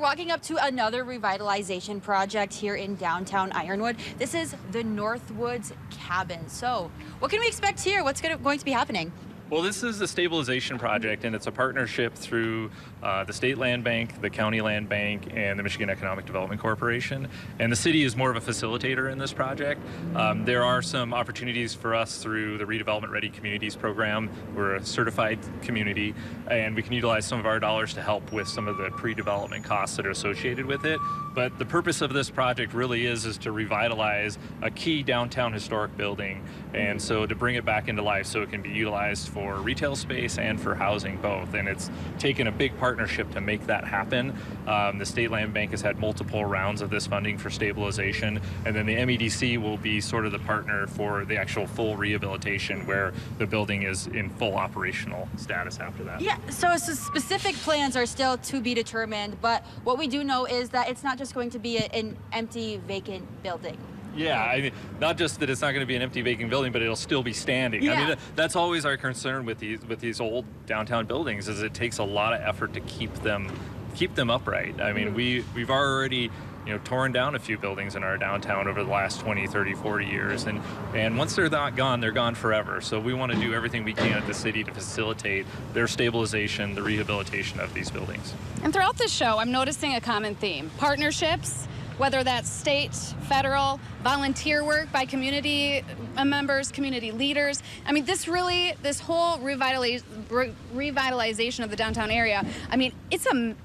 Walking up to another revitalization project here in downtown Ironwood. This is the Northwoods Cabin. So what can we expect here? What's going to be happening? Well, this is a stabilization project, and it's a partnership through the State Land Bank, the County Land Bank, and the Michigan Economic Development Corporation. And the city is more of a facilitator in this project. There are some opportunities for us through the Redevelopment Ready Communities program. We're a certified community, and we can utilize some of our dollars to help with some of the pre-development costs that are associated with it. But the purpose of this project really is to revitalize a key downtown historic building, and so to bring it back into life so it can be utilized for retail space and for housing both. And it's taken a big partnership to make that happen. The State Land Bank has had multiple rounds of this funding for stabilization, and then the MEDC will be sort of the partner for the actual full rehabilitation where the building is in full operational status after that. Yeah, so specific plans are still to be determined, but what we do know is that it's not just going to be an empty, vacant building. Yeah, I mean, not just that it's not going to be an empty vacant building, but it'll still be standing. Yeah. I mean, that's always our concern with these old downtown buildings, is it takes a lot of effort to keep them upright. I mean, we've already torn down a few buildings in our downtown over the last 20, 30, 40 years, and once they're not gone, they're gone forever. So we want to do everything we can at the city to facilitate their stabilization, the rehabilitation of these buildings. And throughout this show, I'm noticing a common theme: partnerships, whether that's state, federal, volunteer work by community members, community leaders. I mean, this whole revitalization of the downtown area, I mean, it's a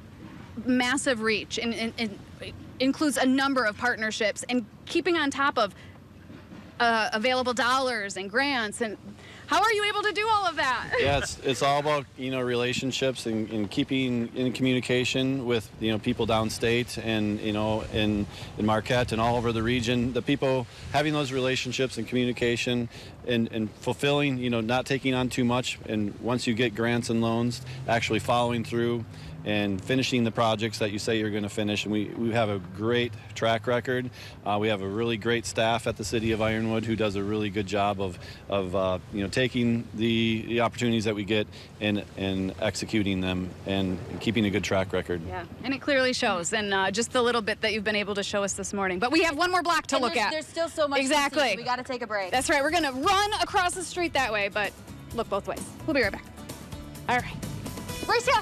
massive reach and includes a number of partnerships and keeping on top of available dollars and grants. And how are you able to do all of that? Yeah, it's all about relationships and keeping in communication with people downstate and in Marquette and all over the region. The people having those relationships and communication and fulfilling, not taking on too much, and once you get grants and loans, actually following through and finishing the projects that you say you're going to finish. And we have a great track record. We have a really great staff at the City of Ironwood who does a really good job of taking the opportunities that we get and executing them and keeping a good track record. Yeah, and it clearly shows, and just the little bit that you've been able to show us this morning. But we have one more block to look at. There's still so much exactly. to see. We got to take a break. That's right. We're going to run across the street that way, but look both ways. We'll be right back. All right. Race ya!